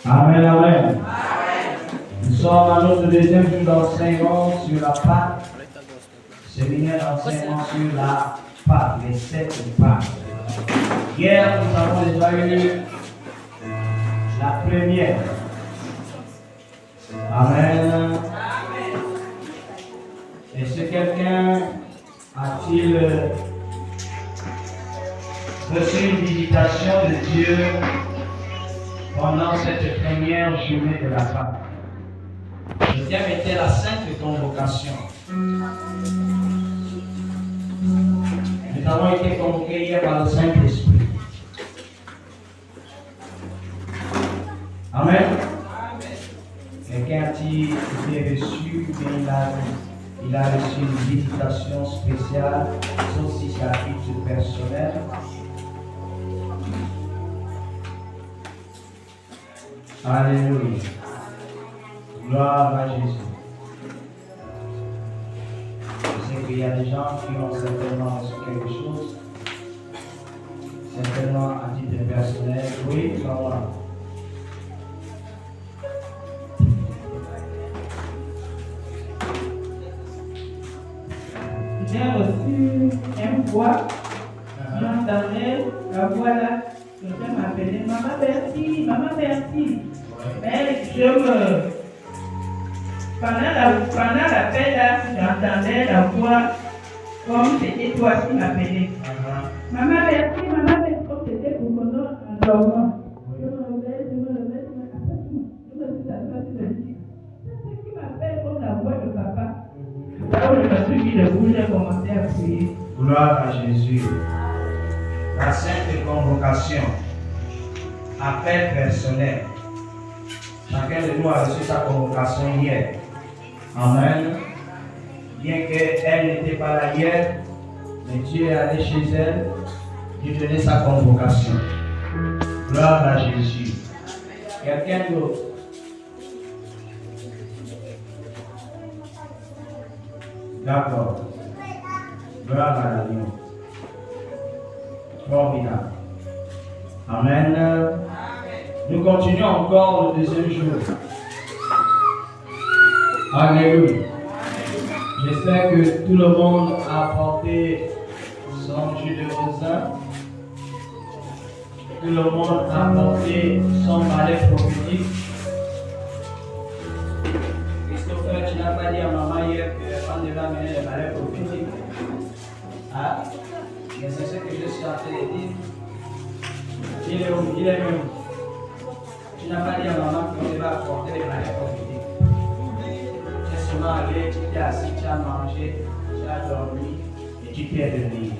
Amen, amen. Nous sommes à notre deuxième jour d'enseignement sur la Pâque. Séminaire d'enseignement sur la Pâque, les 7 Pâques. Hier, nous avons déjà eu la première. Amen. Est-ce que quelqu'un a-t-il reçu une visitation de Dieu pendant cette première journée de la Pâque? Le thème était la sainte convocation. Nous avons été convoqués hier par le Saint-Esprit. Amen. Quelqu'un a-t-il été reçu, il a reçu une visitation spéciale, sauf si c'est à titre personnel. Alléluia. Gloire à Jésus. Je sais qu'il y a des gens qui ont certainement reçu quelque chose, certainement à titre personnel. Oui, comment? J'ai reçu une voix, j'entendais la voix là, quelqu'un m'appelait Maman Bertie, Maman Bertie. Mais pendant l'appel là, j'entendais la voix comme c'était toi qui m'appelais. Maman Bertie, comme c'était pour mon nom en dormant. Je me réveille, après je me dis ça, je me dis, c'est qui m'appelle comme la voix de papa. Là où je me suis mis debout, j'ai commencé à prier. Gloire à Jésus. La sainte convocation. Appel personnel. Chacun de nous a reçu sa convocation hier. Amen. Bien qu'elle n'était pas là hier, mais Dieu est allé chez elle, lui donner sa convocation. Gloire à Jésus. Quelqu'un d'autre? D'accord. Gloire à l'Agneau. Formidable. Amen. Nous continuons encore le deuxième jour. Alléluia. J'espère que tout le monde a apporté son jus de raisin. Tout le monde a apporté son balai prophétique. Christopher, tu n'as pas dit à maman hier qu'on devait amener le balai prophétique. Ah, mais c'est ce que je suis en train de dire. Il est où? Il est où? Tu n'as pas dit à maman qu'on devait apporter les balais prophétiques. Tu es seulement allé, tu t'es assis, tu as mangé, tu as dormi et tu t'es réveillé.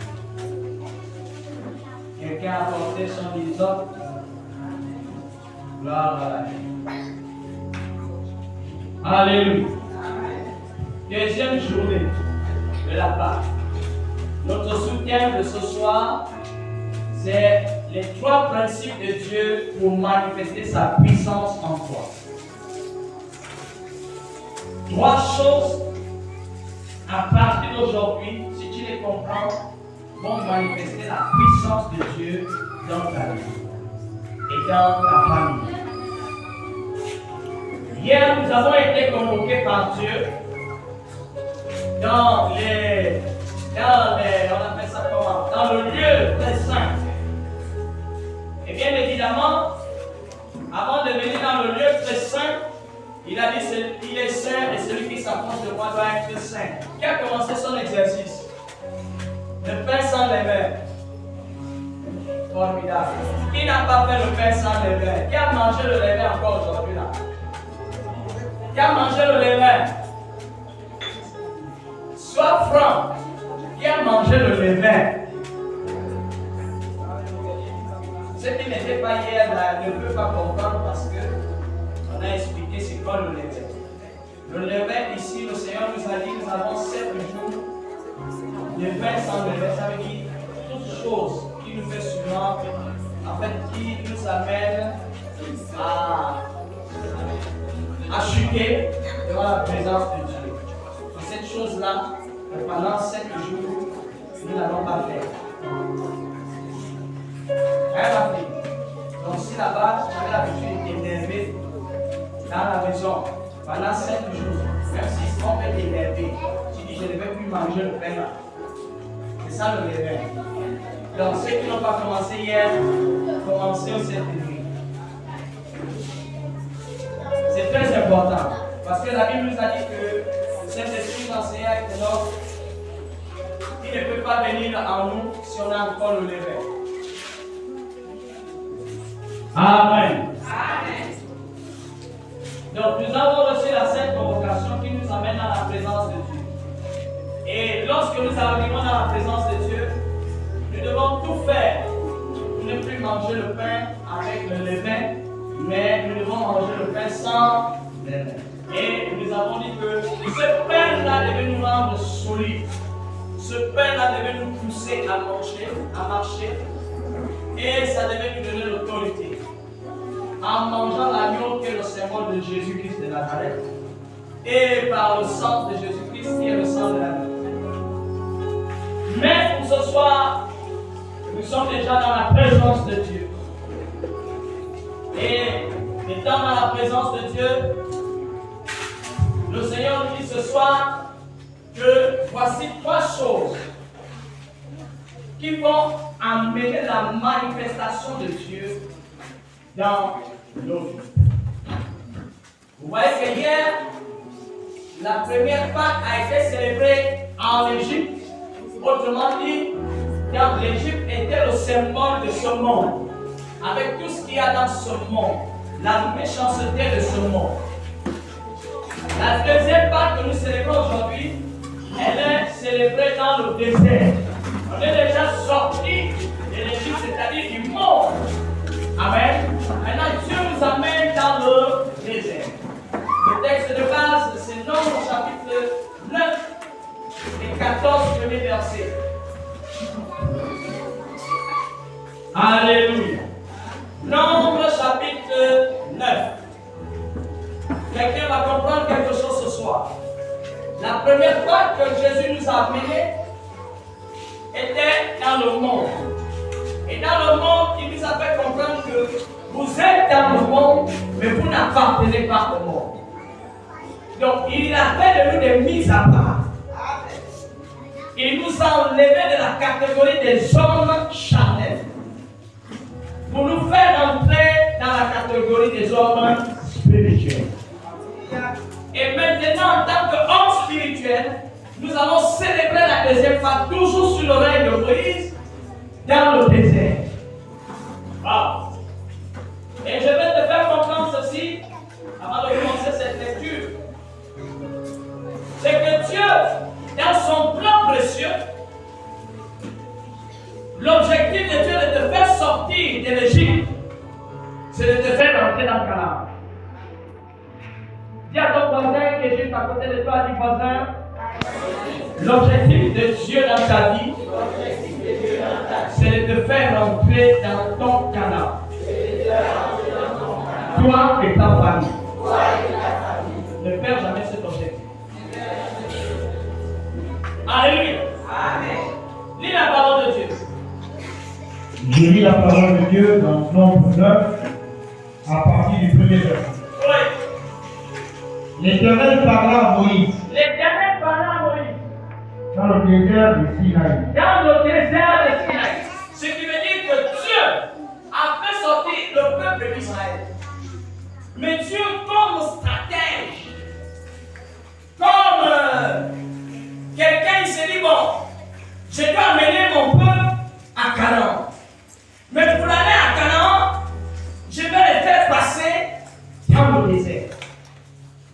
Quelqu'un a apporté son hysope. Gloire à Dieu. Alléluia. Deuxième journée de la Pâque. Notre soutien de ce soir, c'est les 3 principes de Dieu pour manifester sa puissance en toi. 3 choses, à partir d'aujourd'hui, si tu les comprends, vont manifester la puissance de Dieu dans ta vie et dans ta famille. Hier, nous avons été convoqués par Dieu dans on appelle ça comment? Dans le lieu très saint. Et bien évidemment, avant de venir dans le lieu très saint, il a dit il est saint et celui qui s'approche de moi doit être saint. Qui a commencé son exercice? Le pain sans levain. Formidable. Qui n'a pas fait le pain sans levain? Qui a mangé le levain encore aujourd'hui là? Qui a mangé le levain? Sois franc. Qui a mangé le levain? Ceux qui n'étaient pas hier ne peuvent pas comprendre parce qu'on a expliqué c'est quoi le levain. Le levain ici, le Seigneur nous a dit nous avons 7 jours de pain sans levain. Ça veut dire toute chose qui nous fait souvent, en fait, qui nous amène à chuter devant la présence de Dieu. Et cette chose-là, pendant 7 jours, nous n'allons pas faire. Rien à faire. Donc si là-bas, j'avais l'habitude d'énerver dans la maison pendant 7 jours, même si on fait des énervé, tu dis je ne vais plus manger le pain là. C'est ça le réveil. Donc ceux qui n'ont pas commencé hier, commencez cette nuit. C'est très important. Parce que la Bible nous a dit que le Saint-Esprit nous enseigne avec nous. Il ne peut pas venir en nous si on a encore le réveil. Amen. Amen. Donc nous avons reçu la sainte convocation qui nous amène à la présence de Dieu. Et lorsque nous arrivons dans la présence de Dieu, nous devons tout faire pour ne plus manger le pain avec le levain, mais nous devons manger le pain sans levain. Et nous avons dit que ce pain-là devait nous rendre solides. Ce pain-là devait nous pousser à marcher. Et ça devait nous donner l'autorité. En mangeant l'agneau qui est le symbole de Jésus-Christ de Nazareth. Et par le sang de Jésus-Christ qui est le sang de l'agneau. Mais pour ce soir, nous sommes déjà dans la présence de Dieu. Et étant dans la présence de Dieu, le Seigneur nous dit ce soir que voici 3 choses qui vont amener la manifestation de Dieu dans nos vies. Vous voyez que hier, la première Pâque a été célébrée en Égypte. Autrement dit, car l'Égypte était le symbole de ce monde, avec tout ce qu'il y a dans ce monde, la méchanceté de ce monde. La deuxième Pâque que nous célébrons aujourd'hui, elle est célébrée dans le désert. On est déjà sorti de l'Égypte, c'est-à-dire du monde. Amen. Maintenant, Dieu nous amène dans le désert. Le texte de base, c'est Nombre chapitre 9 et 14 premiers versets. Alléluia. Nombre chapitre 9. Quelqu'un va comprendre quelque chose ce soir. La première fois que Jésus nous a amenés était dans le monde. Et dans le monde, il nous a fait comprendre que vous êtes dans le monde, mais vous n'appartenez pas au monde. Donc, il a fait de nous des mises à part. Il nous a enlevés de la catégorie des hommes charnels pour nous faire entrer dans la catégorie des hommes spirituels. Et maintenant, en tant qu'hommes spirituels, nous allons célébrer la deuxième fois, toujours sur l'oreille de Moïse, dans le désert. Wow. Et je vais te faire comprendre ceci avant de commencer cette lecture. C'est que Dieu, dans son plan précieux, l'objectif de Dieu de te faire sortir de l'Égypte, c'est de te faire entrer dans le Canaan. Dis à ton voisin qui est juste à côté de toi, dis voisin, l'objectif de Dieu dans ta vie, c'est de te faire entrer dans ton Canaan. Toi et ta famille. Ne perds jamais cet objectif. Alléluia. Amen. Lis la parole de Dieu. Je lis la parole de Dieu dans Nombre 9 à partir du premier verset. Oui. L'Éternel parla à Moïse L'Éternel parla à Moïse dans le désert de Sinaï. dans le désert de Sinaï. Ce qui veut dire que Dieu a fait sortir le peuple d'Israël. Mais Dieu, comme stratège, comme quelqu'un, il s'est dit, bon, je dois amener mon peuple à Canaan. Mais pour aller à Canaan, je vais les faire passer dans le désert.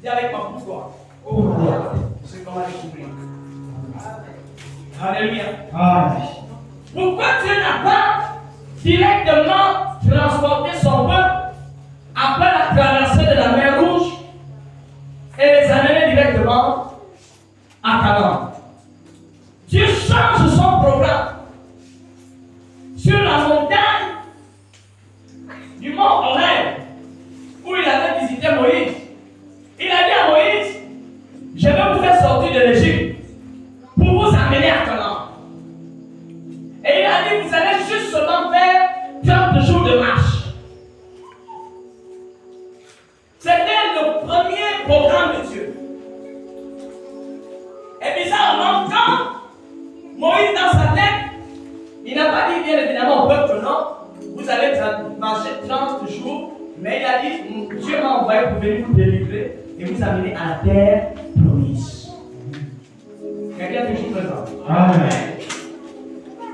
Dis avec moi pourquoi. Pourquoi? C'est qu'on va découvrir. Alléluia. Amen. Pourquoi Dieu n'a pas directement transporté son peuple après la traversée de la mer Rouge et les amener directement à Canaan? Dieu change son programme sur la montagne du mont Horeb où il avait visité Moïse. Il a dit à Moïse, je vais vous faire sortir de l'Égypte pour vous amener à Canaan. Et il a dit, vous allez juste seulement faire 30 jours de marche. C'était le Mais il a dit, Dieu m'a envoyé pour venir vous délivrer et vous amener à la terre promise. Quelqu'un est toujours présent. Amen.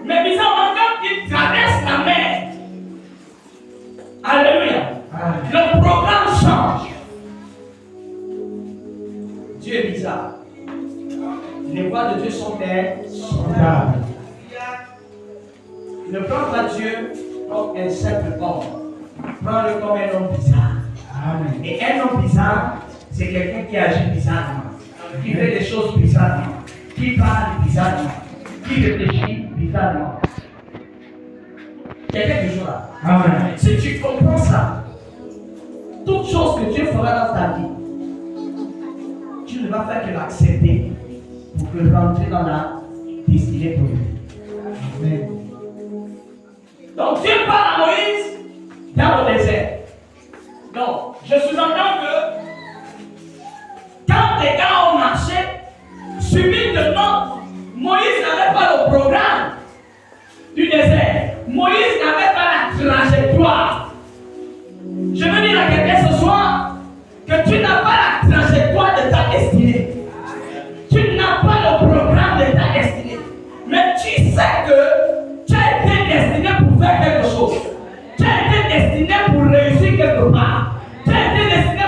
Mais bizarrement, quand il traverse la mer, alléluia, le programme change. Dieu est bizarre. Les voies de Dieu sont Amen. Ne prends pas Dieu comme un simple homme. Prends-le comme un homme bizarre. Amen. Et un homme bizarre, c'est quelqu'un qui agit bizarrement, qui fait des choses bizarrement, qui parle bizarrement, qui réfléchit bizarrement. Quelqu'un est toujours là. Amen. Si tu comprends ça, toute chose que Dieu fera dans ta vie, tu ne vas faire que l'accepter pour que rentrer dans la destinée pour lui. Amen. Donc Dieu parle à Moïse dans le désert. Donc, je sous-entends que quand les gars ont marché, subitement, Moïse n'avait pas le programme du désert. Moïse n'avait pas la trajectoire. Je veux dire à quelqu'un ce soir que tu n'as pas la trajectoire de ta destinée. Tu n'as pas le programme de ta destinée. Mais tu sais que tu as été destiné pour faire quelque chose. Tu as été destiné pour réussir quelque part. Tu as été destiné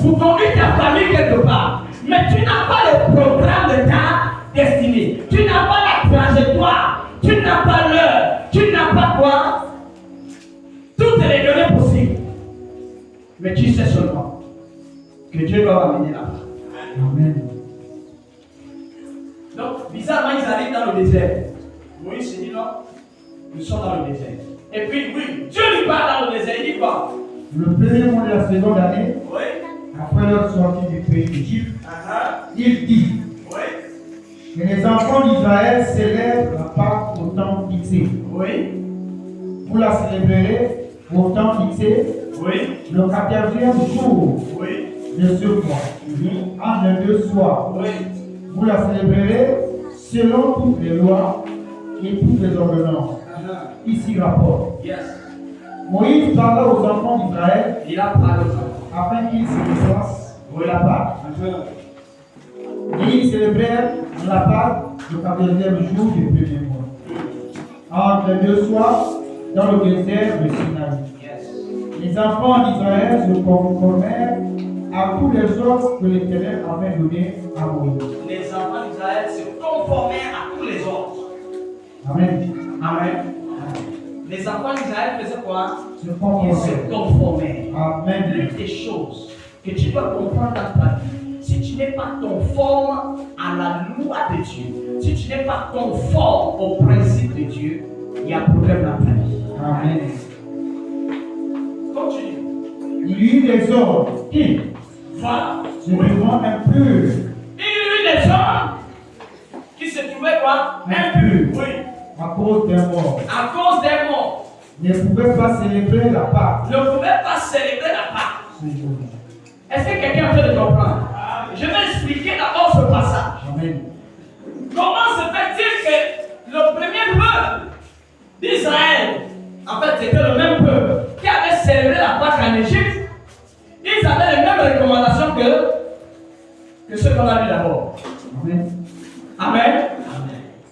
pour conduire ta famille quelque part. Mais tu n'as pas le programme de ta destinée. Tu n'as pas la trajectoire. Tu n'as pas l'heure. Tu n'as pas quoi? Toutes les données possibles. Mais tu sais seulement que Dieu va m'amener là-bas. Amen. Donc, bizarrement, ils arrivent dans le désert. Moïse se dit non, nous sommes dans le désert. Et puis, oui, Dieu lui parle dans le désert. Il dit quoi? Le premier mois de la seconde année, Oui. après leur sortie du pays d'Égypte, il dit Oui. que les enfants d'Israël célèbrent la Pâque au temps fixé. Oui. Vous la célébrerez au temps fixé, Oui. le 14e jour Oui. de ce mois, entre les deux soirs. Oui. Vous la célébrerez selon toutes les lois et toutes les ordonnances. Ici rapporte. Yes. Moïse parla aux enfants d'Israël Il a parlé aux enfants. afin qu'ils se déplacent de la Pâque. Et ils célébrèrent la Pâque le 14e jour du premier mois. Entre les deux soirs, dans le désert de Sinaï. Yes. Les enfants d'Israël se conformèrent à tous les ordres que l'Éternel avait donnés à Moïse. Les enfants d'Israël se conformaient à tous les ordres. Amen. Amen. Les enfants d'Israël faisaient quoi? Se Ils conformèrent. se conformaient. Amen. L'une des choses que tu dois comprendre dans ta vie, si tu n'es pas conforme à la loi de Dieu, si tu n'es pas conforme au principe de Dieu, il y a un problème dans ta vie. Amen. Continue. Il y eut des hommes qui, Voilà. se trouvant impurs, Il y eut des hommes qui se trouvaient quoi? Impurs. Oui. à cause des morts, À cause des morts. ne pouvaient pas célébrer la Pâque Ne pouvaient pas célébrer la Pâque. ce jour-là. Est-ce que quelqu'un a fait de comprendre? Je vais expliquer d'abord ce passage. Amen. Comment se fait-il que le premier peuple d'Israël, en fait c'était le même peuple qui avait célébré la Pâque en Égypte, ils avaient les mêmes recommandations que ceux qu'on a vu d'abord. Amen. Amen.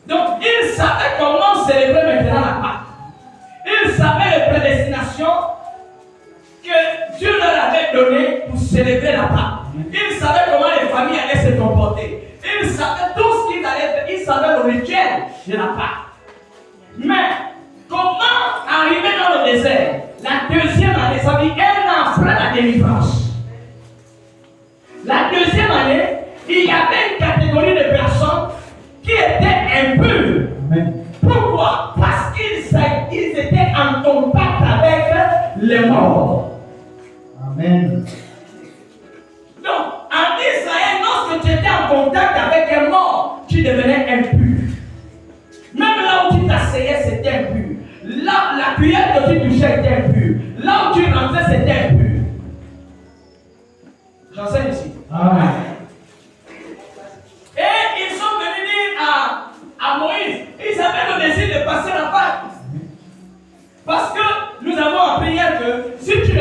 Donc ils savaient comment célébrer maintenant la Pâque. Ils savaient les prédestinations que Dieu leur avait données pour célébrer la Pâque. Ils savaient comment les familles allaient se comporter. Ils savaient tout ce qu'ils allaient faire. Ils savaient le rituel de la Pâque. Mais comment arriver dans le désert? La deuxième année, ça veut dire un an après la délivrance. La deuxième année, il y avait une catégorie de personnes qui étaient impures. Amen. Pourquoi? Parce qu'ils étaient en contact avec les morts. Amen. Donc, en Israël, lorsque tu étais en contact avec un mort, tu devenais impur. Même là où tu t'asseyais, c'était impur. Là, la cuillère que tu touchais était impure. Là où tu rentrais, c'était impur. J'enseigne ici. Amen. Et ils sont venus dire à Moïse, ils avaient le désir de passer la Pâque. Parce que nous avons appris hier que si tu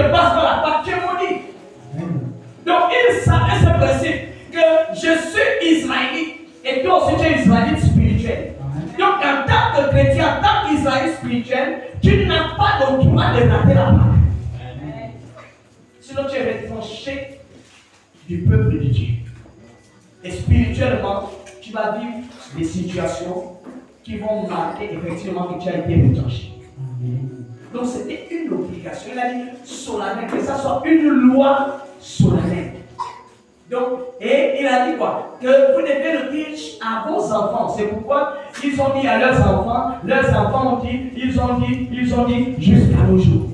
rater la part. Sinon, tu es retranché du peuple de Dieu. Et spirituellement, tu vas vivre des situations qui vont marquer effectivement que tu as été retranché. Donc, c'était une obligation. Il a dit solennelle, que ça soit une loi solennelle. Donc, et il a dit quoi? Que vous devez le dire à vos enfants. C'est pourquoi ils ont dit à leurs enfants ont dit, ils ont dit jusqu'à nos jours.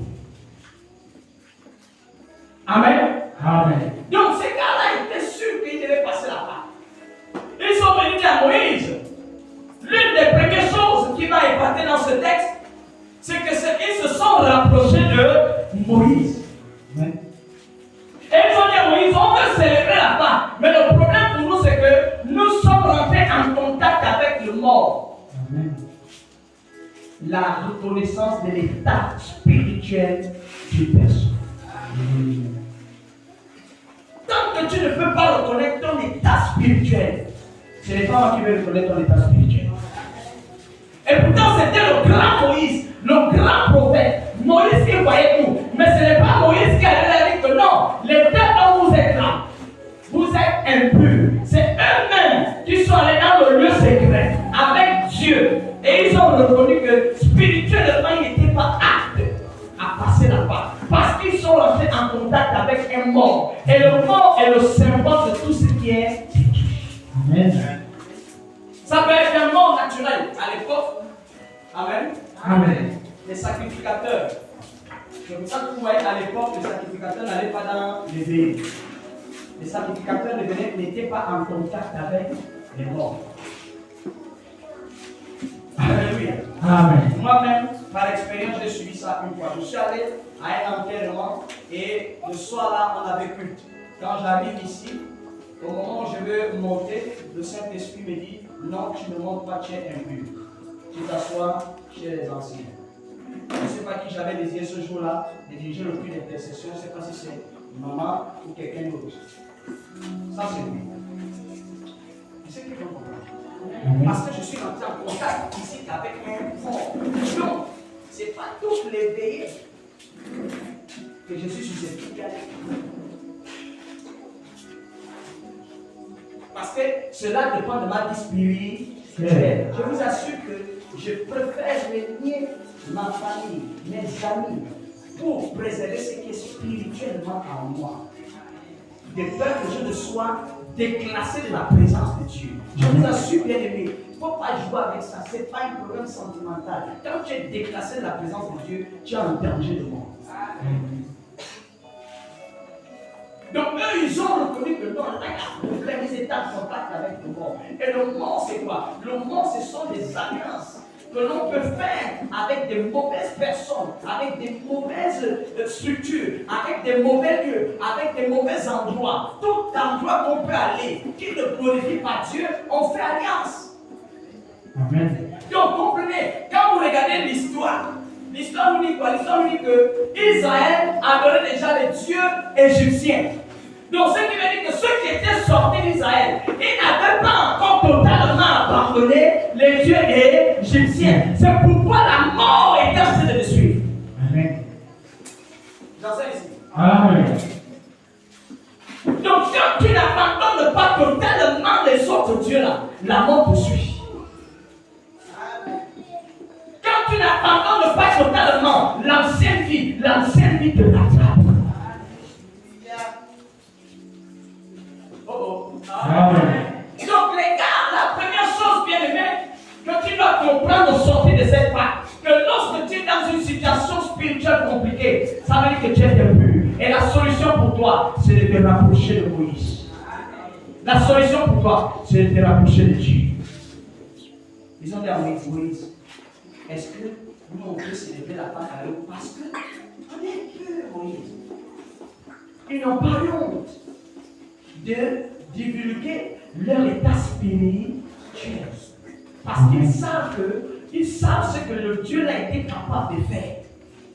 Amen. Amen. Donc, ces gars-là étaient sûrs qu'ils devaient passer la part. Ils sont venus dire à Moïse. L'une des premières choses qui m'a épaté dans ce texte, c'est qu'ils se sont rapprochés de Moïse. Amen. Et ils ont dit à Moïse, on veut célébrer la Pâque. Mais le problème pour nous, c'est que nous sommes rentrés en contact avec le mort. Amen. La reconnaissance de l'état spirituel d'une personne. Tant que tu ne peux pas reconnaître ton état spirituel, ce n'est pas moi qui vais reconnaître ton état spirituel. Et pourtant, c'était le grand Moïse, le grand prophète. Moïse qui voyait tout. Mais ce n'est pas Moïse qui allait dire que non, les terres dont vous êtes là, vous êtes impurs. C'est eux-mêmes qui sont allés dans le lieu secret avec Dieu. Et ils ont reconnu que spirituellement, ils n'étaient pas aptes à passer la part. Parce qu'ils sont rentrés en contact avec un mort. Et le mort est le symbole de tout ce qui est détruit. Amen. Ça peut être un mort naturel à l'époque. Amen. Amen. Les sacrificateurs. C'est pour ça que vous voyez à l'époque, les sacrificateurs n'allaient pas dans les veillées. Les sacrificateurs n'étaient pas en contact avec les morts. Alléluia. Amen. Moi-même, par expérience, j'ai suivi ça une fois. Je suis allé à un enterrement et le soir là, on avait culte. Quand j'arrive ici, au moment où je veux monter, le Saint-Esprit me dit non, tu ne montes pas, tu es impur. Tu t'assois chez les anciens. Je ne sais pas qui j'avais désiré ce jour-là de diriger le culte d'intercession. Je ne sais pas si c'est maman ou quelqu'un d'autre. Ça, c'est lui. C'est qui peut comprendre. Parce que je suis rentré en contact ici avec un mort. Donc, ce n'est pas tous les veillées que je suis susceptible d'aller. Parce que cela dépend de ma vie spirituelle. Je vous assure que je préfère renier ma famille, mes amis, pour préserver ce qui est spirituellement en moi. De peur que je ne sois déclassé de la présence de Dieu. Je vous assure, bien aimé, il ne faut pas jouer avec ça. Ce n'est pas un problème sentimental. Quand tu es déclassé de la présence de Dieu, tu es en danger de mort. Donc eux, ils ont reconnu que non, là, il y a un problème, ils étaient en contact avec le mort. Et le mort, c'est quoi? Le mort, ce sont des alliances que l'on peut faire avec des mauvaises personnes, avec des mauvaises structures, avec des mauvais lieux, avec des mauvais endroits. Tout endroit qu'on peut aller, qui ne glorifie pas Dieu, on fait alliance. Amen. Donc comprenez, quand vous regardez l'histoire nous dit quoi? L'histoire nous dit que Israël adorait déjà les dieux égyptiens. Donc, ce qui veut dire que ceux qui étaient sortis d'Israël, ils n'avaient pas encore totalement abandonné les dieux égyptiens. C'est pourquoi la mort était en train de les suivre. Amen. J'enseigne ici. Amen. Donc, quand tu n'abandonnes pas totalement les autres dieux-là, la mort te suit. Quand tu n'abandonnes pas totalement l'ancienne vie te rattrape. Amen. Donc les gars, la première chose bien aimée que tu dois comprendre au sortir de cette part, que lorsque tu es dans une situation spirituelle compliquée, ça veut dire que tu es impur. Et la solution pour toi, c'est de te rapprocher de Moïse. La solution pour toi, c'est de te rapprocher de Dieu. Ils ont dit à Moïse, est-ce que nous on peut célébrer la Pâque à eux? Parce que on est pur, Moïse. Ils n'ont pas honte de divulguer leur état spirituel. Parce qu'ils savent ce que le Dieu a été capable de faire.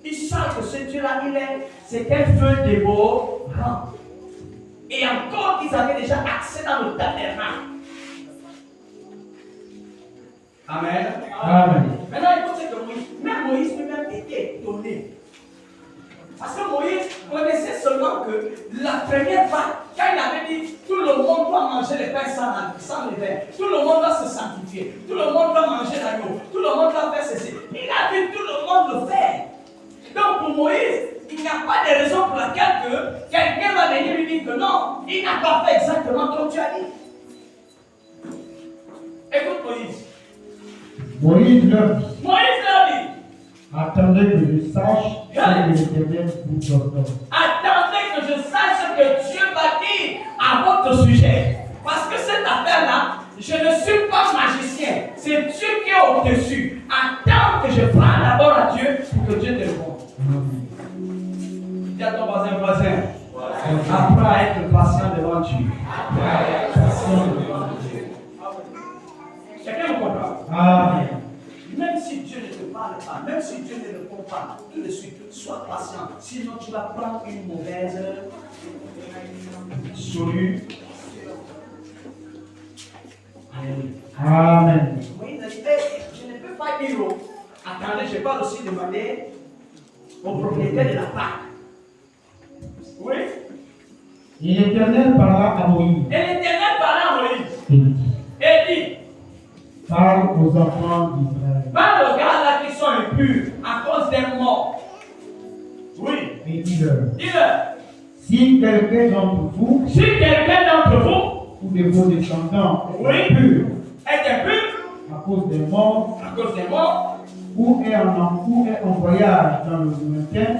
Ils savent que ce Dieu-là, c'est un feu dévorant. Et encore qu'ils avaient déjà accès dans le tabernacle. Amen. Amen. Maintenant, il faut dire que même Moïse lui-même était étonné Parce que Moïse connaissait seulement que la première part, quand il avait dit tout le monde doit manger le pain sans levain, tout le monde doit se sanctifier, tout le monde doit manger l'agneau, tout le monde doit faire ceci. Il a dit tout le monde le fait. Donc pour Moïse, il n'y a pas de raison pour laquelle que quelqu'un va venir lui dire que non, il n'a pas fait exactement comme tu as dit. Écoute Moïse. Moïse leur dit, attendez que je sache ce que l'Éternel vous ordonne. Attendez que je sache ce que Dieu va dire à votre sujet. Parce que cette affaire-là, je ne suis pas magicien. C'est Dieu qui est au-dessus. Attends que je parle d'abord à Dieu pour que Dieu te réponde. Dis à ton voisin. Apprends à être patient devant Dieu. Quelqu'un me comprend? Amen. Même si Dieu ne te parle pas, même si Dieu ne répond pas, tout de suite, sois patient. Sinon, tu vas prendre une mauvaise solution. Amen. Oui, je ne peux pas dire. Attendez, je parle aussi demander au propriétaire de la part. Oui. Et l'Éternel parla à Moïse. Et l'Éternel parla à Moïse. Et dit, parle aux enfants d'Israël. parle aux gars là qui sont impurs à cause d'un mort. Oui. Et dis-leur, Dis-leur, si quelqu'un d'entre vous, si quelqu'un d'entre vous, ou de vos descendants, oui, est impur est impur à cause des morts, à cause des morts, ou est en voyage dans le lointain,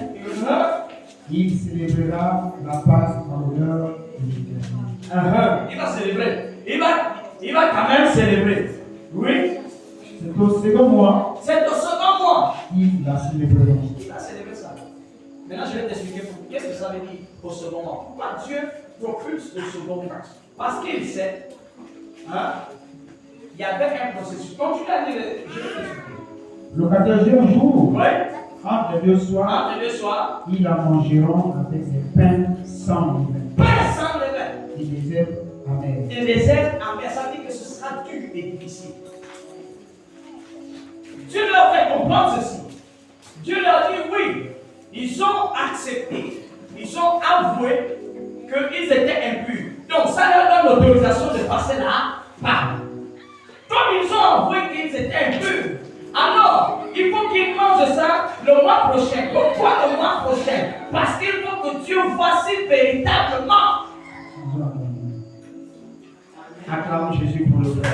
il célébrera la Pâque en l'honneur de l'Éternel. il va célébrer. Il va quand même célébrer. Oui. C'est au second mois C'est au second mois. qu'ils la célébreront. Il va célébrer ça. Maintenant, je vais t'expliquer qu'est-ce que ça veut dire au second mois. Pourquoi Dieu propulse le second mois? Parce qu'il sait, il y avait un processus. Continue à dire, je vais t'expliquer. Le 14e jour, Oui. entre les deux soirs, Entre les deux soirs, ils la mangeront avec des pains sans levain pain sans levain. et des herbes amères. Et les herbes amères, ça veut dire que ce sera dur et difficile. Dieu leur fait comprendre ceci. Dieu leur dit oui. Ils ont accepté. Ils ont avoué qu'ils étaient impurs. Donc ça leur donne l'autorisation de passer la part. Comme ils ont avoué qu'ils étaient impurs, alors il faut qu'ils mangent ça le mois prochain. Pourquoi le mois prochain? Parce qu'il faut que Dieu voie si véritablement. Acclame Jésus pour le frère.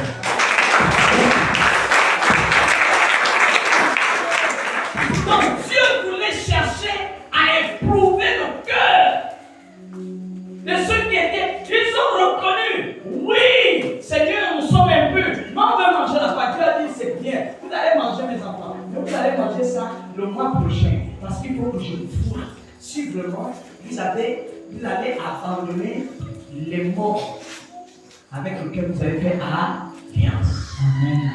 Donc Dieu voulait chercher à éprouver le cœur de ceux qui étaient. Ils ont reconnu, oui, Seigneur, nous sommes impurs. Mais on veut manger la pâte. Dieu a dit, c'est bien. Vous allez manger mes enfants. Mais vous allez manger ça le mois prochain. Parce qu'il faut que je vois si vraiment vous allez abandonner les morts avec lesquels vous avez fait alliance. Amen.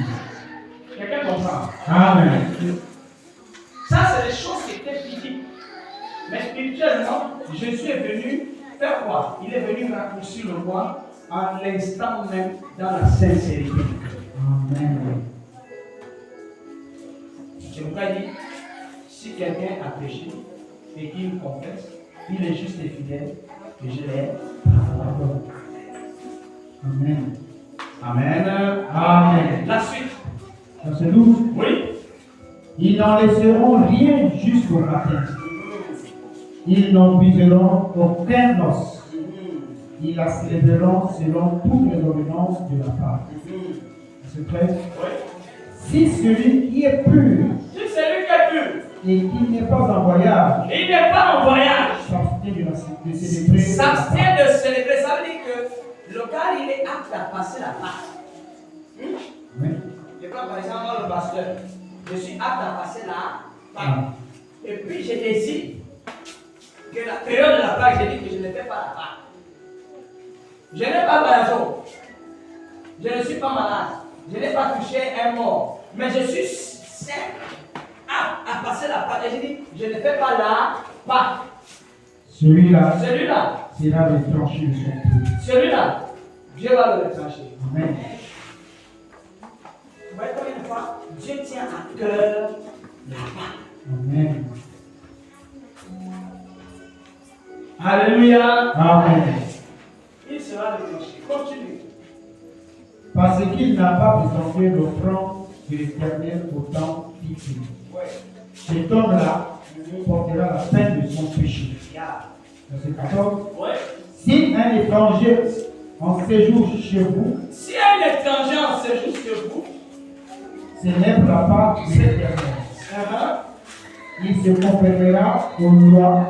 Quelqu'un comprend? Amen. Ça, c'est des choses qui étaient physiques. Mais spirituellement, Jésus est venu faire quoi? Il est venu raccourcir le mois en l'instant même dans la sincérité. Amen. C'est pourquoi il dit, si quelqu'un a péché et qu'il confesse, il est juste et fidèle et je l'ai pardonné. Amen. Amen. Amen. La suite. Verset 12. Oui. Ils n'en laisseront rien jusqu'au matin. Ils n'en briseront aucun os. Ils la célébreront selon toutes les ordonnances de la Pâque. Verset 13. Oui. Si celui qui est pur Si celui qui est pur, et qui n'est pas en voyage il n'est pas en voyage, s'abstient de célébrer, s'abstient de célébrer, ça veut dire que le gars il est apte à passer la Pâque. Oui. Je prends par exemple le pasteur. Je suis apte à passer la Pâque. Et puis je décide que la période de la Pâque, je dis que je ne fais pas la Pâque. Je n'ai pas raison. Je ne suis pas malade. Je n'ai pas touché un mort. Mais je suis sain à passer la Pâque. Et je dis, je ne fais pas la Pâque. Celui-là Celui-là, sera retranché de son pays. celui-là, Dieu va le retrancher. Amen. Vous voyez combien de fois Dieu tient à cœur la Pâque. Amen. Alléluia. Amen. Il sera déclenché. Continue. Parce qu'il n'a pas présenté l'offrande de l'Éternel au temps fixé. Ouais. Cet homme-là portera la peine de son péché. Yeah. Verset 14. Ouais. Si un étranger en séjour chez vous Si un étranger en séjour chez vous, célèbre la part de l'Éternel, il se conformera aux lois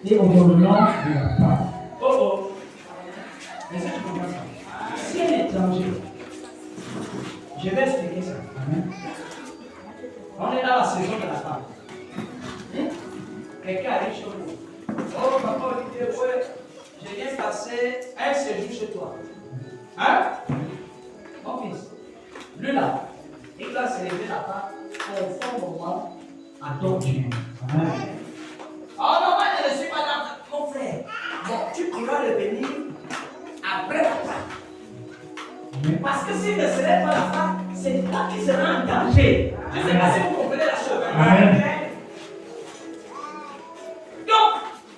et aux ordonnances de la part. oh. Est-ce que tu comprends ça? Si un étranger, je vais expliquer ça. Amen. On est dans la saison de la femme. Quelqu'un arrive chez vous. Oh, papa Olivier, ouais, je viens passer un séjour chez toi. Hein? Mon fils, lui là, il doit célébrer la part conformément à ton Dieu. Amen. Oh non, moi je ne suis pas dans mon frère. Bon, tu pourras le bénir après la part. Amen. Parce que s'il ne célèbre pas la part, c'est toi qui seras en danger. Je ne sais pas si vous comprenez la chose. Amen. Donc,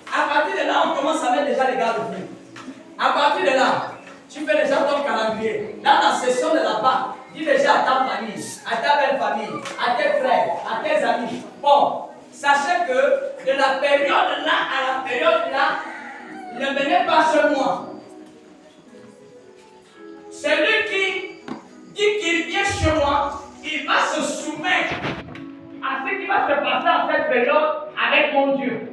à partir de là, on commence à mettre déjà les garde-fous. À partir de là, tu fais déjà ton calendrier. Dans la session de la Pâque, dis déjà à ta famille, à ta belle famille, à tes frères, à tes amis. Bon, sachez que de la période là à la période là, ne venez pas chez moi. Celui qui dit qu'il vient chez moi, il va se soumettre à ce qui va se passer en cette période avec mon Dieu.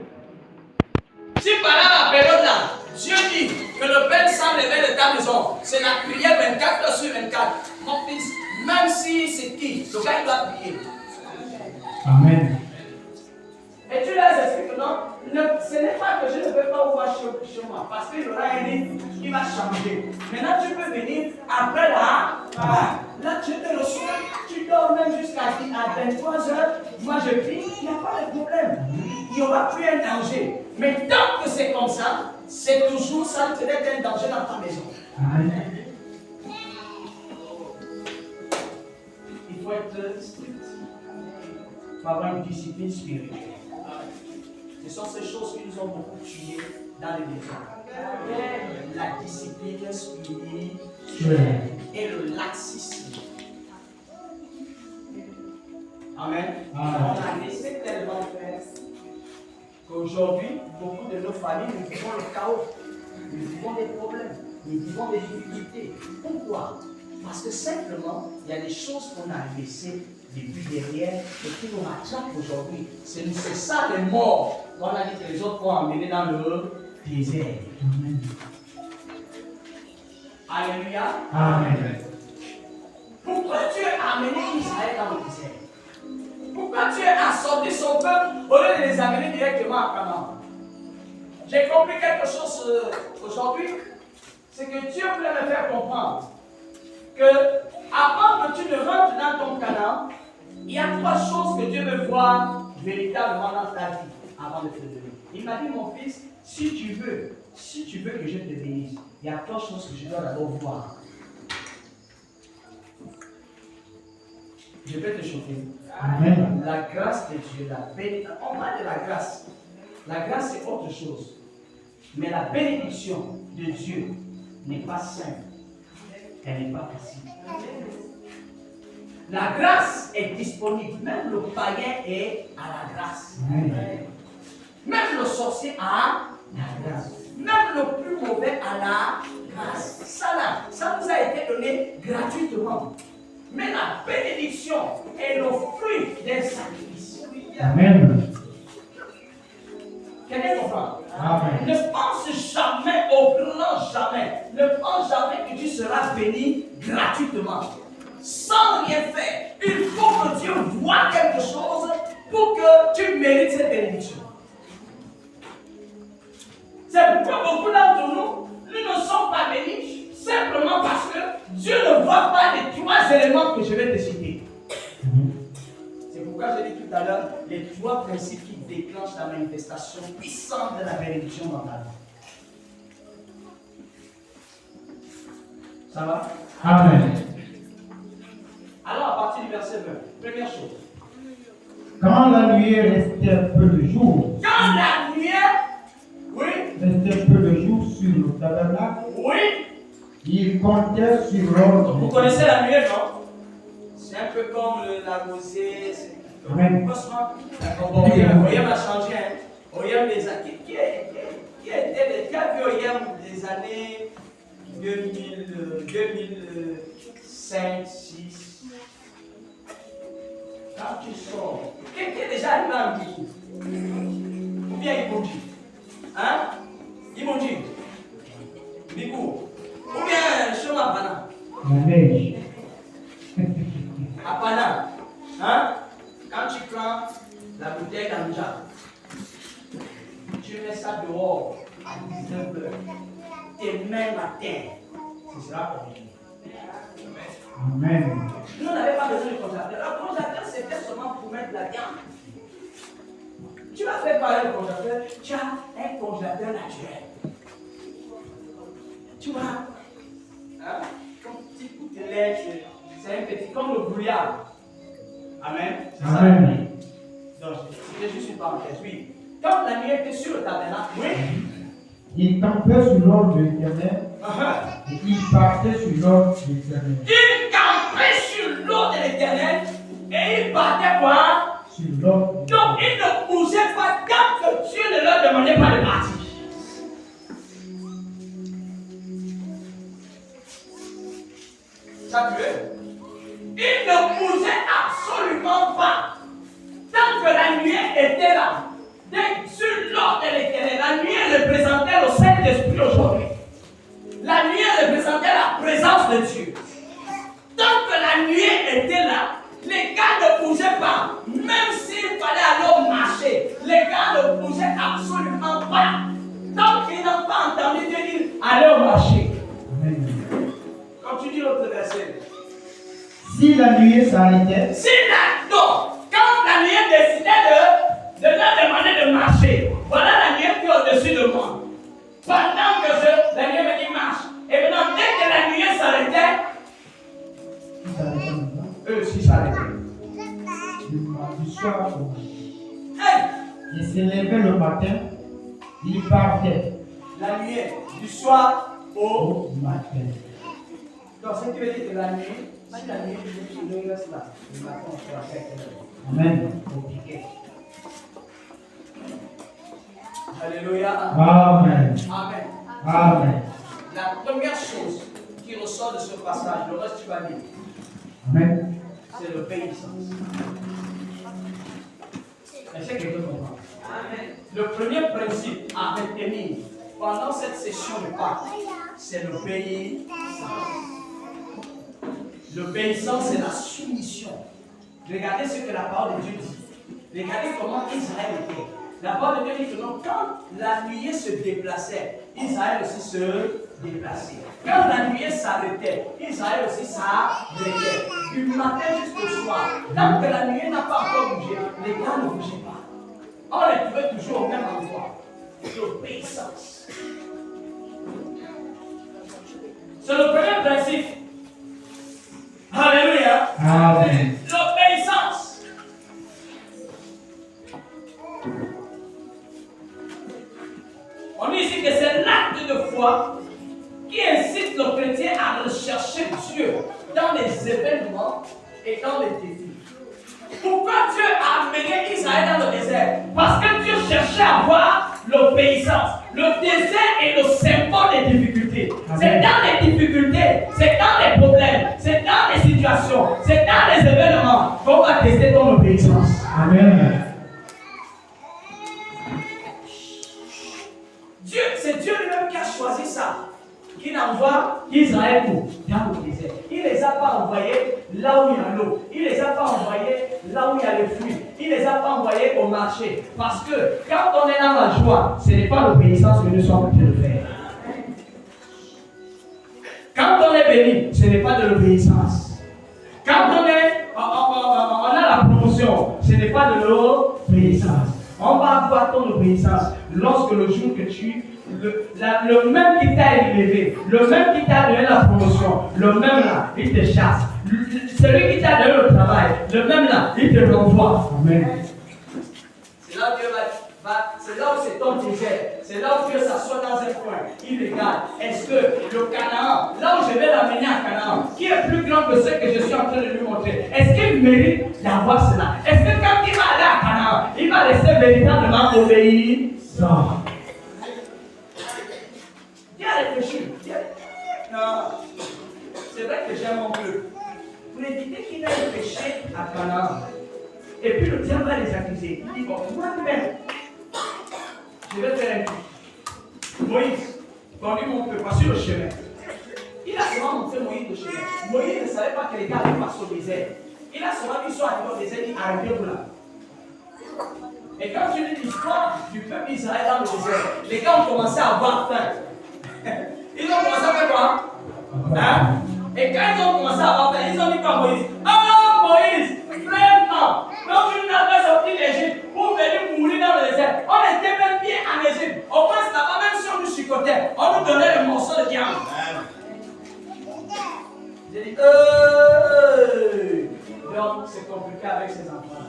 Si pendant la période là, Dieu dit que le Père sans lever de ta maison, c'est la prière 24 heures sur 24. Mon fils, même si c'est qui, le gars il doit prier. Amen. Et tu leur expliques que non, ce n'est pas que je ne peux pas voir chez moi, parce qu'il y aura un rythme qui va changer. Maintenant tu peux venir après là, là tu te reçois, tu dors même jusqu'à 23 heures. Moi je prie, il n'y a pas de problème. Il n'y aura plus un danger. Mais tant que c'est comme ça, c'est toujours ça qui est un danger dans ta maison. Amen. Il faut être strict. Il faut avoir une discipline spirituelle. Ce sont ces choses qui nous ont beaucoup tués dans les maisons. La discipline spirituelle et le laxisme. Amen. Amen. On a laissé tellement faire qu'aujourd'hui, beaucoup de nos familles, nous vivons le chaos. Nous vivons des problèmes. Nous vivons des difficultés. Pourquoi? Parce que simplement, il y a des choses qu'on a laissées depuis derrière et qui nous rattrapent aujourd'hui. C'est ça les morts qu'on a dit que les autres vont emmener dans le désert. Amen. Alléluia. Amen. Pourquoi Dieu a amené Israël dans le désert? Pourquoi Dieu a sorti son peuple au lieu de les amener directement à Canaan? J'ai compris quelque chose aujourd'hui. C'est que Dieu voulait me faire comprendre que avant que tu ne rentres dans ton Canaan, il y a 3 choses que Dieu veut voir véritablement dans ta vie avant de te donner. Il m'a dit, mon fils, si tu veux que je te bénisse, il y a 3 choses que je dois d'abord voir. Je vais te chauffer. Amen. La grâce de Dieu, la bénédiction. On parle de la grâce. La grâce, c'est autre chose. Mais la bénédiction de Dieu n'est pas simple. Elle n'est pas facile. La grâce est disponible. Même le païen est à la grâce. Amen. Même le sorcier a la grâce. Même le plus mauvais a la grâce. Ça nous a été donné gratuitement. Mais la bénédiction est le fruit d'un sacrifice. Amen. Quelqu'un comprend? Amen. Ne pense jamais au grand jamais. Ne pense jamais que tu seras béni gratuitement. Sans rien faire. Il faut que Dieu voie quelque chose pour que tu mérites cette bénédiction. C'est pourquoi beaucoup d'entre nous ne sommes pas bénis simplement parce que Dieu ne voit pas les 3 éléments que je vais te citer. C'est pourquoi j'ai dit tout à l'heure les 3 principes qui déclenchent la manifestation puissante de la bénédiction dans ta vie. Ça va? Amen. Alors, à partir du verset 20, première chose. Quand la nuée restait peu de jours, Quand la nuée, oui, restait peu de jours sur le tabernacle, Oui. il comptait sur l'ordre. Vous connaissez la nuée, non? C'est un peu comme la rosée. Amen. Franchement, Oyem a changé. Hein. Oyem des années. Qui a vu Oyem des années 2005, 2006? Quand tu sors, qui est déjà arrivé en Guinée? Ou bien Ibondi? Hein? Ibondi? Bikou? Ou bien Choma Pana? La neige. À Pana? Hein? Quand tu prends la bouteille d'Amja, tu mets ça dehors à 19h, demain matin, ce sera compliqué. Amen. Nous, on n'avait pas besoin de congélateur. Le congélateur, c'était seulement pour mettre la viande. Tu vas faire pareil au congélateur, tu as un congélateur naturel. Tu vois, hein? Comme petit gouttelette, c'est un petit, comme le brouillard. Amen. C'est ça. Amen. Donc, c'était juste une parenthèse, oui. Quand la nuit était sur le tabernacle, oui. Il campait sur l'ordre de l'Éternel et il partait sur l'ordre de l'Éternel. Il campait sur l'ordre de l'Éternel et il partait quoi? Sur l'ordre. Donc, il ne bougeait pas tant que Dieu ne leur demandait pas de partir. Ça tu veux? Il ne bougeait absolument pas tant que la nuée était là. Sur l'ordre de l'Éternel, la nuée représentait le Saint-Esprit aujourd'hui. La nuée représentait la présence de Dieu. Tant que la nuée était là, les gars ne bougeaient pas. Même s'il fallait alors marcher, les gars ne bougeaient absolument pas. Tant qu'ils n'ont pas entendu Dieu dire allez au marché. Amen. Continue l'autre verset. Si la nuée s'arrêtait, Non, quand la nuée décidait de leur demander de marcher, voilà la nuée qui est au-dessus de moi. Pendant que la nuée me dit marche. Et maintenant, dès que la nuée s'arrêtait, il s'arrêtait maintenant. eux aussi s'arrêtaient. Du soir au matin. Hey! Il se levait le matin, il partait La nuée, du soir au. au matin. Donc, ce qui veut dire que la nuit, si la nuit, je reste là, le matin, on sera fait. Amen. Compliqué. Alléluia. Amen. Amen. Amen. La première chose qui ressort de ce passage, le reste tu vas lire, Amen. c'est l'obéissance. Est-ce que quelqu'un comprend? Amen. Le premier principe à retenir pendant cette session de Pâques, c'est l'obéissance. L'obéissance, c'est la soumission. Regardez ce que la parole de Dieu dit. Regardez comment Israël était. La parole de Dieu dit que non, quand la nuée se déplaçait, Israël aussi se déplaçait. Quand la nuée s'arrêtait, Israël aussi s'arrêtait. Du matin jusqu'au soir, tant que la nuée n'a pas encore bougé, les gars ne bougeaient pas. On les trouvait toujours au même endroit. L'obéissance. C'est le premier principe. Alléluia. Amen. L'obéissance. On dit ici que c'est l'acte de foi qui incite le chrétien à rechercher Dieu dans les événements et dans les défis. Pourquoi Dieu a amené Israël dans le désert? Parce que Dieu cherchait à avoir l'obéissance. Le désert est le symbole des difficultés. C'est dans les difficultés, c'est dans les problèmes, c'est dans les situations, c'est dans les événements qu'on va tester ton obéissance. Amen. C'est Dieu lui-même qui a choisi ça. Qui n'envoie qu'Israël dans le désert. Il ne les a pas envoyés là où il y a l'eau. Il ne les a pas envoyés là où il y a les fruits. Il ne les a pas envoyés au marché. Parce que quand on est dans la joie, ce n'est pas l'obéissance que nous sommes en train de faire. Quand on est béni, ce n'est pas de l'obéissance. Quand on a la promotion, ce n'est pas de l'obéissance. On va avoir ton obéissance lorsque le jour que le même qui t'a élevé, le même qui t'a donné la promotion, le même là, il te chasse. Celui qui t'a donné le travail, le même là, il te renvoie. Amen. C'est là où Dieu va, c'est là où c'est ton désert, c'est C'est là où Dieu s'assoit dans un coin. Il regarde. Est-ce que le Canaan, là où je vais l'amener à Canaan, qui est plus grand que ce que je suis en train de lui montrer, est-ce qu'il mérite d'avoir cela? Est-ce que quand il va aller à Canaan, il va rester véritablement obéir? Non. Viens réfléchir. Non. C'est vrai que j'aime mon peuple. Pour éviter qu'il ait péché à Canaan. Et puis le diable va les accuser. Il dit, bon, moi-même, je vais faire un truc. Moïse, conduit mon peuple sur le chemin. Il a seulement montré Moïse le chemin. Moïse ne savait pas que les gars allaient passer au désert. Il a seulement dit, soit arrivé au désert, il dit, arrêtez-vous là. Et quand tu lis l'histoire du peuple d'Israël dans le désert, les gars ont commencé à avoir faim. Ils ont commencé à faire quoi? Hein? Et quand ils ont commencé à avoir faim, ils ont dit quoi à Moïse? Oh Moïse, vraiment, donc tu nous avais sorti d'Égypte pour venir mourir dans le désert. On était même bien en Égypte. Au moins, là-bas, même si on nous chicotait, on nous donnait le morceau de viande. J'ai dit, donc c'est compliqué avec ces enfants.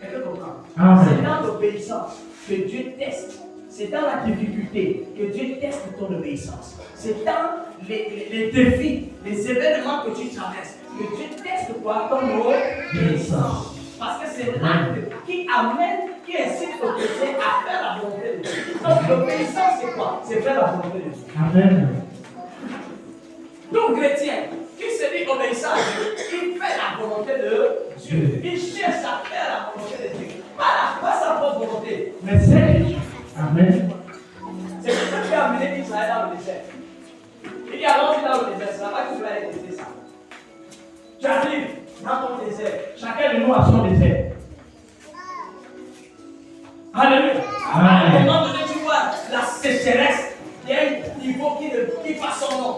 Quelqu'un comprend? C'est dans l'obéissance que Dieu teste. C'est dans la difficulté que Dieu teste ton obéissance. C'est dans les défis, les événements que tu traverses, que Dieu teste quoi? Ton obéissance. Parce que c'est l'acte qui amène, qui incite au chrétien à faire la volonté de Dieu. Donc l'obéissance c'est quoi? C'est faire la volonté de Dieu. Amen. Donc chrétien qui se dit obéissant à Dieu, il fait la volonté de Dieu. Il cherche à faire la volonté de Dieu. Pas sa propre volonté, mais celle de Dieu. Amen. C'est pour ça qu'il a amené Israël dans le désert. Il dit alors tu es dans le désert, c'est là-bas que tu vas aller tester ça. Tu arrives dans ton désert, chacun de nous a son désert. Alléluia. À un moment donné, tu vois la sécheresse, il y a un niveau qui passe son nom.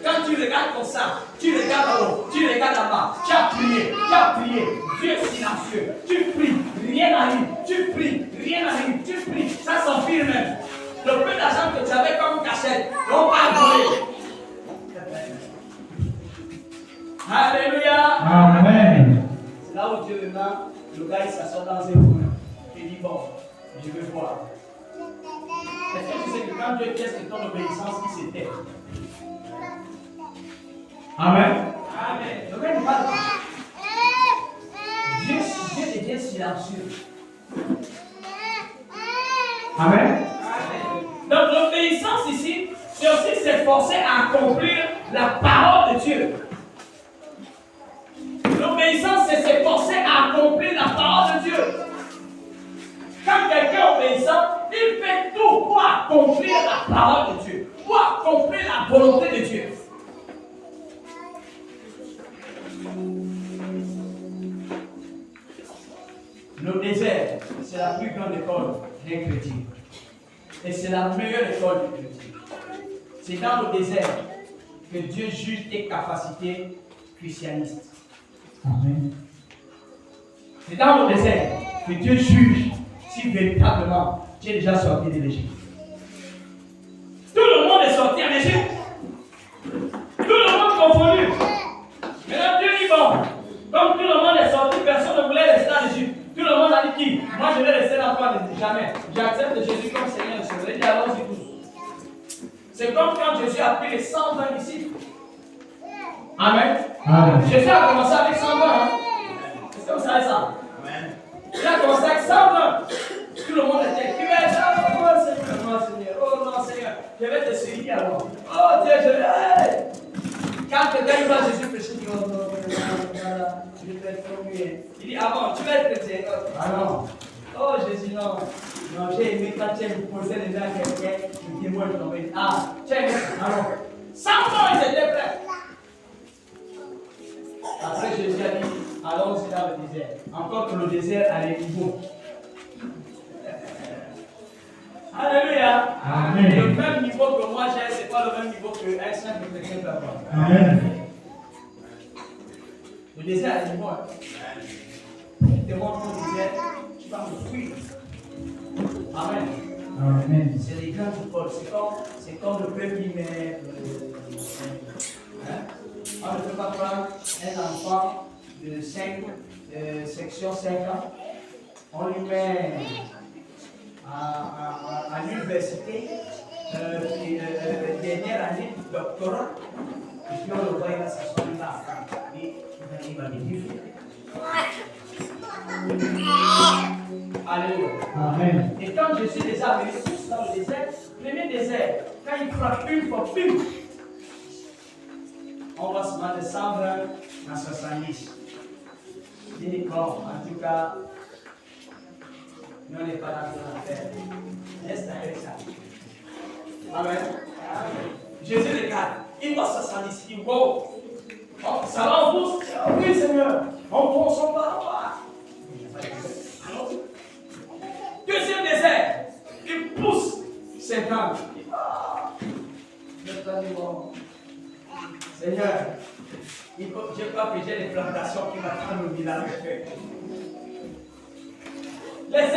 Quand tu regardes comme ça, tu regardes en haut, tu regardes en bas, tu as prié, Dieu est silencieux, tu pries, rien n'arrive, tu pries, rien n'arrive, tu pries, ça s'empire même. Le peu d'argent que tu avais comme cachette, on va voler. Alléluia. Amen. C'est là où Dieu maintenant, le gars il s'assoit dans un coin. Il dit bon, je vais voir. Est-ce que tu sais que quand Dieu teste ton obéissance, il s'était? Amen. Amen. Le gars il parle. Dieu devient silencieux. Amen. Donc l'obéissance ici, c'est aussi s'efforcer à accomplir la parole de Dieu. L'obéissance, c'est s'efforcer à accomplir la parole de Dieu. Quand quelqu'un est obéissant, il fait tout pour accomplir la parole de Dieu, pour accomplir la volonté de Dieu. Le désert, c'est la plus grande école d'un chrétien. Et c'est la meilleure école du chrétien. C'est dans le désert que Dieu juge tes capacités christianistes. Amen. C'est dans le désert que Dieu juge si véritablement tu es déjà sorti de l'Égypte. Tout le monde est sorti en Égypte. Tout le monde confondu. Maintenant Dieu dit bon, comme tout le monde est sorti, personne ne voulait rester en Égypte. Tout le monde a dit qui? Moi je vais rester là pour jamais. J'accepte Jésus comme Seigneur et Sauveur. Il dit allons-y tous. C'est comme quand Jésus a pris les 120 disciples. Amen. Amen. Jésus a commencé avec 120. Hein? Est-ce que vous savez ça? Amen. Il a commencé avec 120. Tout le monde était qui va être oh Seigneur, non Seigneur, oh non Seigneur, je vais te suivre alors. Oh Dieu, je vais. Hey. Quand quelqu'un il voit Jésus prêcher, il dit oh non, je vais être promu. Il dit ah bon, tu vas être chrétien. Ah non. Oh Jésus, non. Non, j'ai aimé quand tu me posais les mains à quelqu'un, je dis moi je t'en vais. Ah, tiens, alors. 100 ans ils étaient prêts. Après Jésus a dit, allons-y dans le désert. Encore que le désert a les niveaux. Alléluia. Amen. Le même niveau que moi j'ai, ce n'est pas le même niveau qu'un simple chrétien peut avoir. Amen. Le désert a des niveaux. Il te montre le désert, tu vas me suivre. Amen. Amen. C'est les grandes écoles. C'est comme le premier maire. On ne peut pas prendre un enfant de 5, section 5 ans. On lui met à l'université, dernière année de doctorat. Et puis on le voit, il va s'asseoir là à Cannes. Et il va dire. Alléluia. Amen. Et quand Jésus les a amenés tous dans le désert, premier désert, quand il frappe une fois, pum, on va se descendre à 70. Il dit, bon, en tout cas, nous on n'est pas là pour la faire. Laisse avec ça. Amen. Jésus regarde, il voit 70, il dit, wow, oh, ça va en pousse? Oui, Seigneur, on s'en va. Deuxième désert, il pousse 50. Seigneur, je crois que j'ai des plantations qui m'attendent au village. Les 50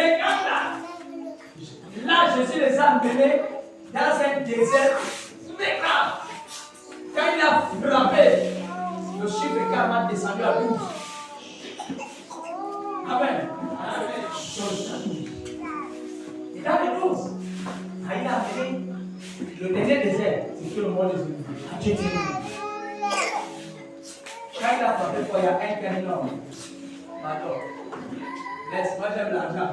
là, Jésus les a amenés dans un désert très grave. Quand il a frappé, le chiffre est carrément descendu à 12. Amen. Et dans les 12, il a amené le dernier désert, c'est que le monde est venu. Quand il a frappé, il y a un qui est énorme. Pardon. Laisse, moi j'aime l'argent.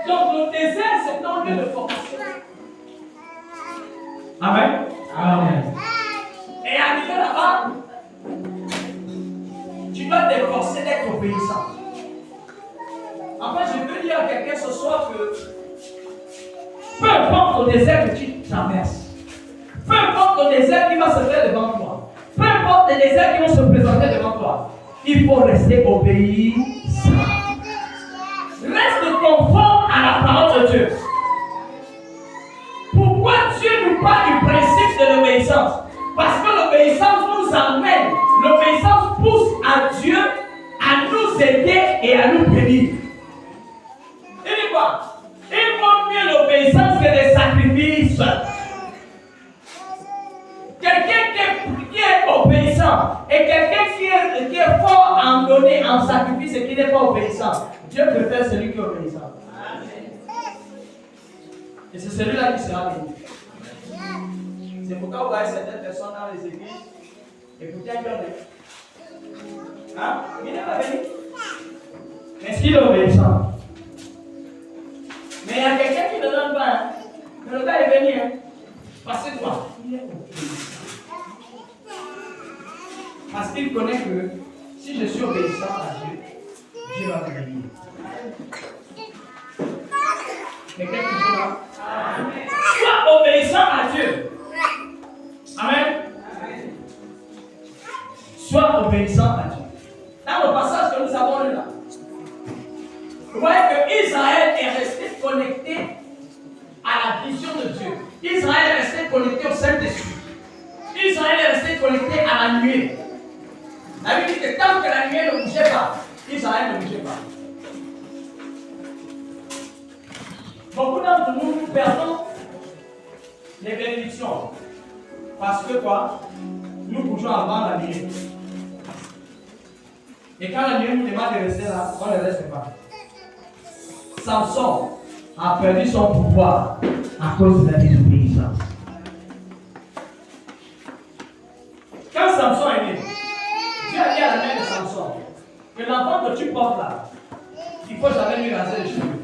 Donc le désert, c'est un lieu de formation. Amen. Amen. Et arrivé là-bas, tu dois t'efforcer d'être obéissant. Enfin, je veux dire à quelqu'un ce soir que peu importe le désert que tu traverses, peu importe le désert qui va se faire devant toi, peu importe les déserts qui vont se présenter devant toi, il faut rester obéissant. Reste conforme à la parole de Dieu. Pourquoi Dieu nous parle du principe de l'obéissance? Parce que l'obéissance nous amène, l'obéissance pousse à Dieu à nous aider et à nous bénir. Il dit quoi? Il vaut mieux l'obéissance que les sacrifices. Quelqu'un qui est obéissant et quelqu'un qui est fort en donner en sacrifice et qui n'est pas obéissant, Dieu préfère celui qui est obéissant. Et c'est celui-là qui sera béni. C'est pourquoi vous voyez certaines personnes dans les églises, écoutez un peu. Hein? Il n'est pas béni. Est-ce qu'il est obéissant? Mais il y a quelqu'un qui ne donne pas. Hein? Mais le gars est béni. Hein? Parce que quoi? Il est obéissant. Parce qu'il connaît que si je suis obéissant à Dieu, Dieu va me bénir. Quelqu'un qui peut là? Sois obéissant à Dieu. Amen. Sois obéissant à Dieu. Dans le passage que nous avons lu là, vous voyez que Israël est resté connecté à la vision de Dieu. Israël est resté connecté au Saint-Esprit. Israël est resté connecté à la nuée. La Bible dit que tant que la nuée ne bougeait pas, Israël ne bougeait pas. Beaucoup d'entre nous, nous perdons les bénédictions. Parce que quoi? Nous bougeons avant la nuée. Et quand la nuée nous demande de rester là, on ne reste pas. Samson a perdu son pouvoir à cause de la désobéissance. Quand Samson est né, Dieu a dit à la mère de Samson que l'enfant que tu portes là, il ne faut jamais lui raser les cheveux.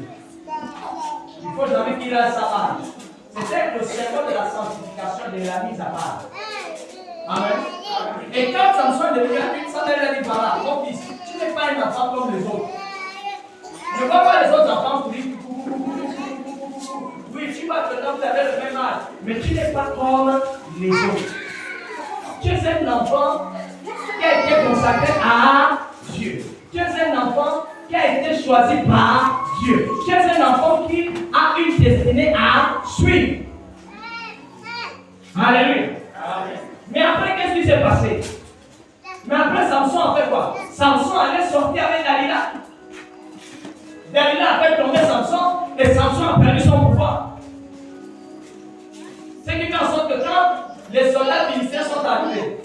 Il ne faut jamais qu'il ait sa âge. C'était le symbole de la sanctification de la mise à part. Amen. Et quand Samson est devenu adulte, sa mère lui a dit voilà, mon fils, tu n'es pas un enfant comme les autres. Ne vois pas les autres enfants pour dire oui, tu vas te donner le même âge, mais tu n'es pas comme les autres. Tu es un enfant qui a été consacré à Dieu. Tu es un enfant qui a été choisi par Dieu. Tu es un enfant qui a une destinée à suivre. Alléluia. Mais après, qu'est-ce qui s'est passé? Mais après, Samson a fait quoi? Samson allait sortir avec Dalila. Dalila a fait tomber Samson et Samson a perdu son pouvoir. Ce qui fait en sorte que quand les soldats philistins sont arrivés,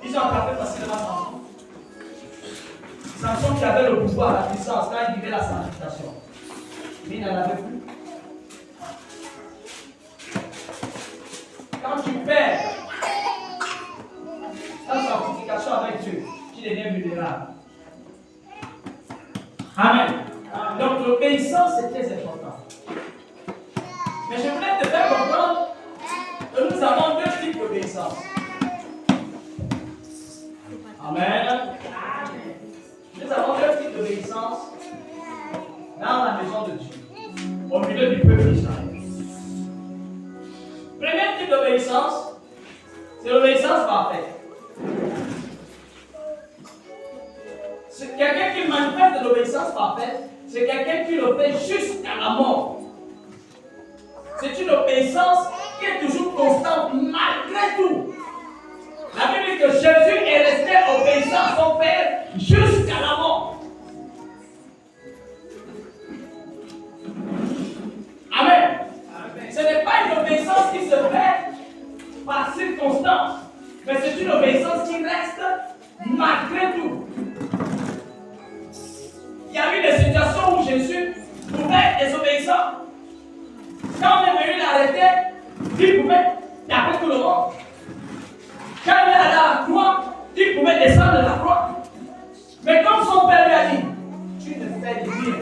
ils ont attrapé facilement Samson. Samson qui avait le pouvoir, la puissance, quand il vivait la sanctification. Mais il n'en avait plus. Quand tu perds ta sanctification avec Dieu, tu deviens vulnérable. Amen. Donc l'obéissance c'est très important. Mais je voulais te faire comprendre que nous avons deux types d'obéissance. Amen. Nous avons deux types d'obéissance dans la maison de Dieu, au milieu du peuple d'Israël. Premier type d'obéissance, c'est l'obéissance parfaite. C'est quelqu'un qui manifeste de l'obéissance parfaite, c'est quelqu'un qui le fait jusqu'à la mort. C'est une obéissance qui est toujours constante malgré tout. La Bible dit que Jésus est resté obéissant à son Père jusqu'à la mort. Amen. Ce n'est pas une obéissance qui se fait par circonstance, mais c'est une obéissance qui reste malgré tout. Il y a eu des situations où Jésus pouvait être désobéissant. Quand on est venu l'arrêter, il pouvait taper tout le monde. Quand il est allé à la croix, il pouvait descendre de la croix. Mais comme son père lui a dit, tu ne fais rien,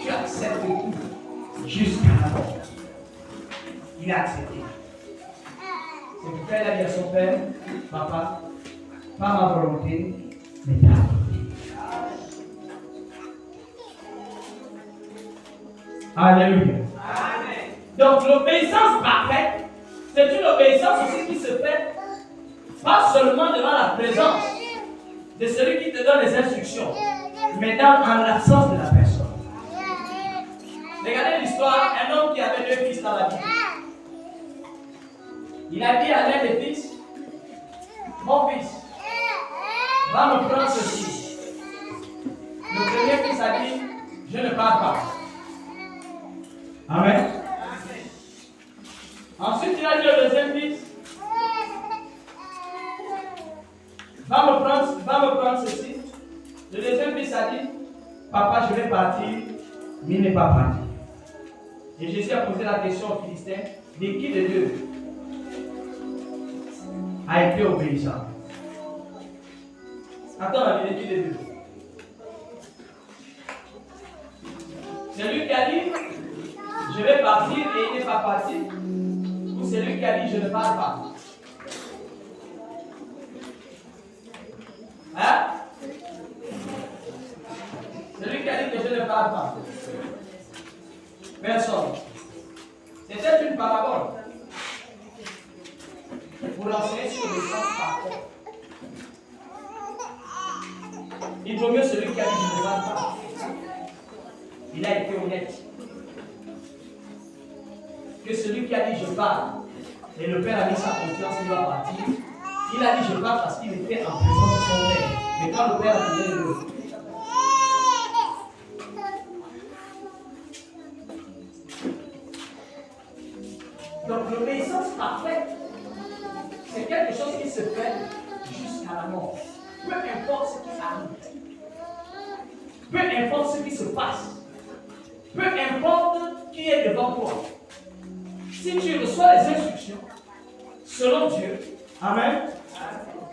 tu acceptes tout jusqu'à la mort. Il a accepté. C'est pourquoi il a dit à son père, papa, pas ma volonté, mais ta volonté. Alléluia. Amen. Donc l'obéissance parfaite, c'est une obéissance aussi qui se fait pas seulement devant la présence de celui qui te donne les instructions, mais en l'absence de la personne. Regardez l'histoire, un homme qui avait deux fils dans la vie. Il a dit à l'un des fils, mon fils, va me prendre ceci. Le premier fils a dit, je ne parle pas. Amen. Ensuite, il a dit au deuxième fils, va me prendre ceci. Le deuxième fils a dit, papa, je vais partir, mais il n'est pas parti. Et Jésus a posé la question aux Philistins, de qui de deux a été obéissant? Attends, la vie de qui de deux? C'est lui qui a dit, je vais partir et il n'est pas parti. Ou c'est lui qui a dit, je ne parle pas. Hein? C'est lui qui a dit que je ne parle pas. Personne. C'était une parabole pour enseigner sur l'obéissance parfaite. Il vaut mieux celui qui a dit je ne parle pas. Il a été honnête. Que celui qui a dit je parle et le Père a mis sa confiance, il va partir. Il a dit je parle parce qu'il était en présence de son Père. Mais quand le Père a donné le donc l'obéissance parfaite, c'est quelque chose qui se fait jusqu'à la mort. Peu importe ce qui arrive. Peu importe ce qui se passe. Peu importe qui est devant toi. Si tu reçois les instructions selon Dieu, amen,